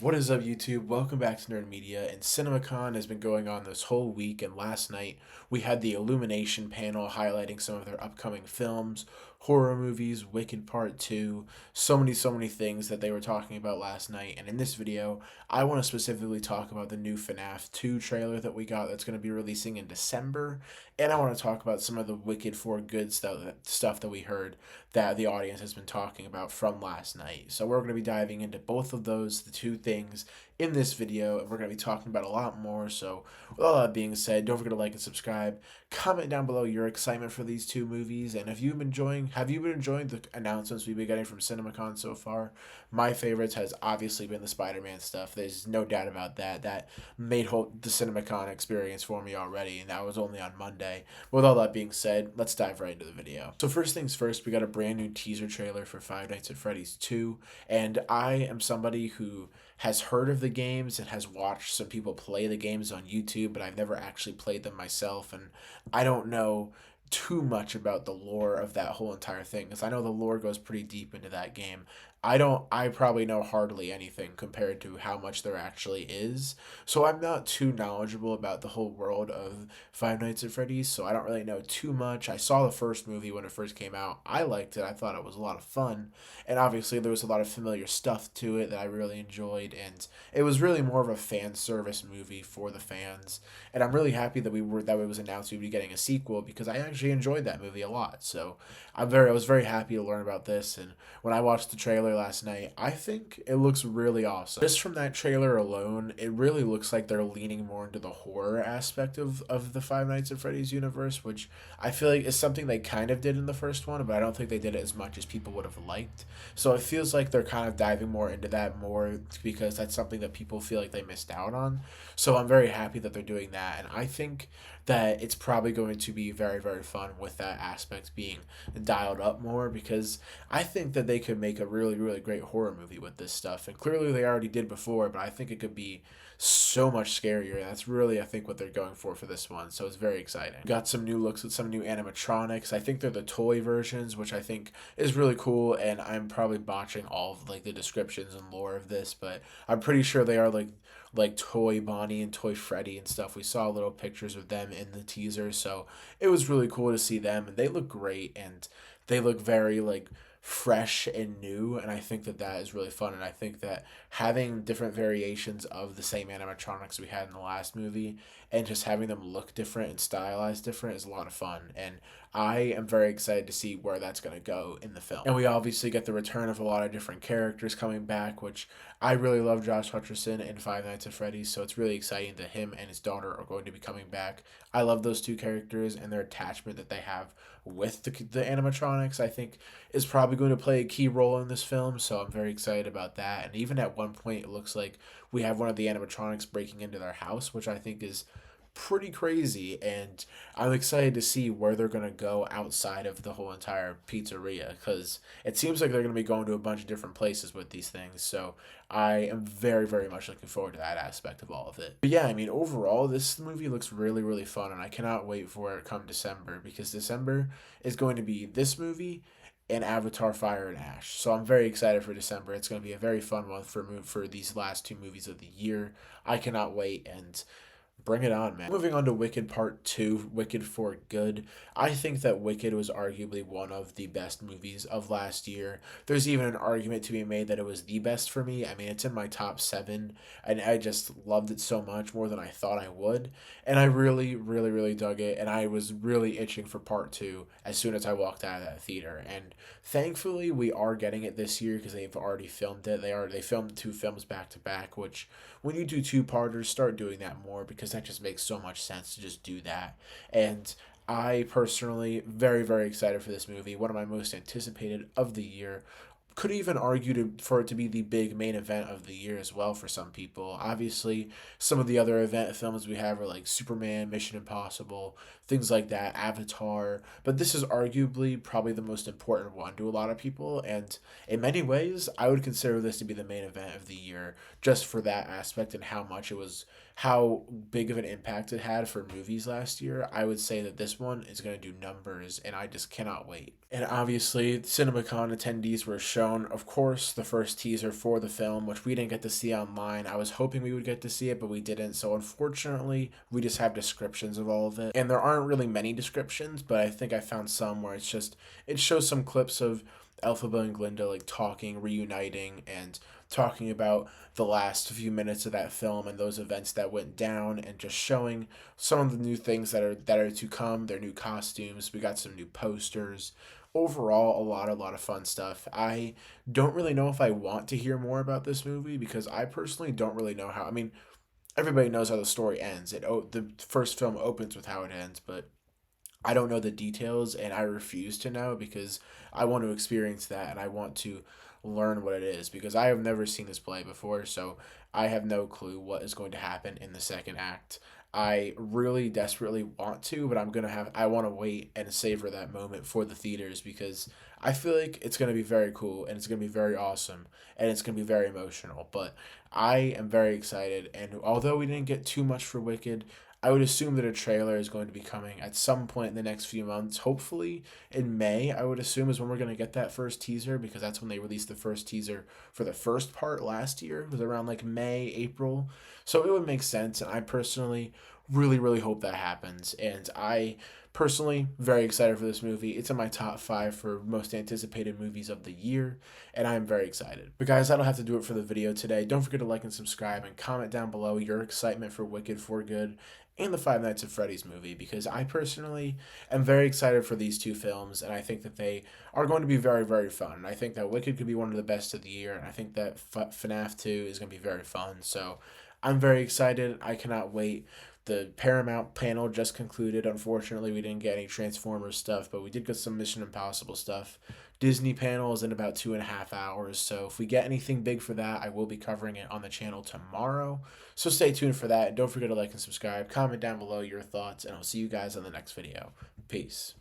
What is up, YouTube? Welcome back to Nerd Media. And Cinemacon has been going on this whole week, and last night we had the Illumination panel highlighting some of their upcoming films, horror movies, Wicked Part 2, so many things that they were talking about last night. And in this video, I want to specifically talk about the new FNAF 2 trailer that we got that's going to be releasing in December, and I want to talk about some of the Wicked for Good stuff that we heard that the audience has been talking about from last night. So we're going to be diving into both of those, the two things in this video, and we're going to be talking about a lot more. So with all that being said, don't forget to like and subscribe. Comment down below your excitement for these two movies, and if you've been enjoying, have you been enjoying the announcements we've been getting from CinemaCon so far? My favorites has obviously been the Spider-Man stuff. There's no doubt about that. That made the CinemaCon experience for me already, and that was only on Monday. With all that being said, let's dive right into the video. So first things first, we got a brand new teaser trailer for Five Nights at Freddy's 2, and I am somebody who has heard of the games and has watched some people play the games on YouTube, but I've never actually played them myself, and I don't know too much about the lore of that whole entire thing, because I know the lore goes pretty deep into that game. I probably know hardly anything compared to how much there actually is. So I'm not too knowledgeable about the whole world of Five Nights at Freddy's, so I don't really know too much. I saw the first movie when it first came out. I liked it. I thought it was a lot of fun. And obviously there was a lot of familiar stuff to it that I really enjoyed, and it was really more of a fan service movie for the fans. And I'm really happy that it was announced we'd be getting a sequel, because I actually enjoyed that movie a lot. So I was very happy to learn about this, and when I watched the trailer last night, I think it looks really awesome. Just from that trailer alone, it really looks like they're leaning more into the horror aspect of the Five Nights at Freddy's universe, which I feel like is something they kind of did in the first one, but I don't think they did it as much as people would have liked. So it feels like they're kind of diving more into that more, because that's something that people feel like they missed out on. So I'm very happy that they're doing that, and I think that it's probably going to be very fun with that aspect being dialed up more, because I think that they could make a really great horror movie with this stuff, and clearly they already did before, but I think it could be so much scarier, and that's really I think what they're going for this one. So it's very exciting. Got some new looks at some new animatronics. I think they're the toy versions, which I think is really cool, and I'm probably botching all of like the descriptions and lore of this, but I'm pretty sure they are like Toy Bonnie and Toy Freddy and stuff. We saw little pictures of them in the teaser, so it was really cool to see them, and they look great, and they look very like fresh and new, and I think that that is really fun. And I think that having different variations of the same animatronics we had in the last movie, and just having them look different and stylized different, is a lot of fun, and I am very excited to see where that's going to go in the film. And we obviously get the return of a lot of different characters coming back, which I really love Josh Hutcherson in Five Nights at Freddy's, so it's really exciting that him and his daughter are going to be coming back. I love those two characters, and their attachment that they have with the animatronics, I think, is probably going to play a key role in this film, so I'm very excited about that. And even at one point, it looks like we have one of the animatronics breaking into their house, which I think is pretty crazy, and I'm excited to see where they're going to go outside of the whole entire pizzeria, because it seems like they're going to be going to a bunch of different places with these things. So I am very much looking forward to that aspect of all of it. But yeah, I mean, overall this movie looks really fun, and I cannot wait for it come December, because December is going to be this movie and Avatar Fire and Ash. So I'm very excited for December. It's going to be a very fun month for these last two movies of the year. I cannot wait, and bring it on, man. Moving on to Wicked Part 2, Wicked for Good. I think that Wicked was arguably one of the best movies of last year. There's even an argument to be made that it was the best for me. I mean, it's in my top 7, and I just loved it so much, more than I thought I would. And I really dug it, and I was really itching for Part 2 as soon as I walked out of that theater. And thankfully, we are getting it this year, because they've already filmed it. They filmed 2 films back to back, which when you do 2-parters, start doing that more, because that just makes so much sense to just do that. And I personally very excited for this movie. One of my most anticipated of the year. Could even argue for it to be the big main event of the year as well for some people. Obviously, some of the other event films we have are like Superman, Mission Impossible, things like that, Avatar. But this is arguably probably the most important one to a lot of people. And in many ways, I would consider this to be the main event of the year, just for that aspect and how big of an impact it had for movies last year, I would say that this one is going to do numbers, and I just cannot wait. And obviously, Cinemacon attendees were shown, of course, the first teaser for the film, which we didn't get to see online. I was hoping we would get to see it, but we didn't. So unfortunately, we just have descriptions of all of it. And there aren't really many descriptions, but I think I found some where it shows some clips of Elphaba and Glinda like talking, reuniting, and talking about the last few minutes of that film and those events that went down, and just showing some of the new things that are to come, their new costumes. We got some new posters. Overall, a lot of fun stuff. I don't really know if I want to hear more about this movie because I personally don't really know how. I mean, everybody knows how the story ends. The first film opens with how it ends, but I don't know the details, and I refuse to know because I want to experience that and I want to learn what it is because I have never seen this play before, so I have no clue what is going to happen in the second act. I really desperately want to, but I want to wait and savor that moment for the theaters because I feel like it's going to be very cool and it's going to be very awesome and it's going to be very emotional. But I am very excited, and although we didn't get too much for Wicked, I would assume that a trailer is going to be coming at some point in the next few months. Hopefully in May, I would assume, is when we're going to get that first teaser because that's when they released the first teaser for the first part last year. It was around like May, April. So it would make sense. And I personally really hope that happens. And I personally very excited for this movie. It's in my top 5 for most anticipated movies of the year, and I'm very excited. But guys, that'll have to do it for the video today. Don't forget to like and subscribe and comment down below your excitement for Wicked for Good and the Five Nights at Freddy's movie because I personally am very excited for these two films, and I think that they are going to be very fun. I think that Wicked could be one of the best of the year, and I think that FNAF 2 is going to be very fun. So I'm very excited. I cannot wait. The Paramount panel just concluded. Unfortunately, we didn't get any Transformers stuff, but we did get some Mission Impossible stuff. Disney panel is in about 2.5 hours, so if we get anything big for that, I will be covering it on the channel tomorrow. So stay tuned for that. Don't forget to like and subscribe. Comment down below your thoughts, and I'll see you guys on the next video. Peace.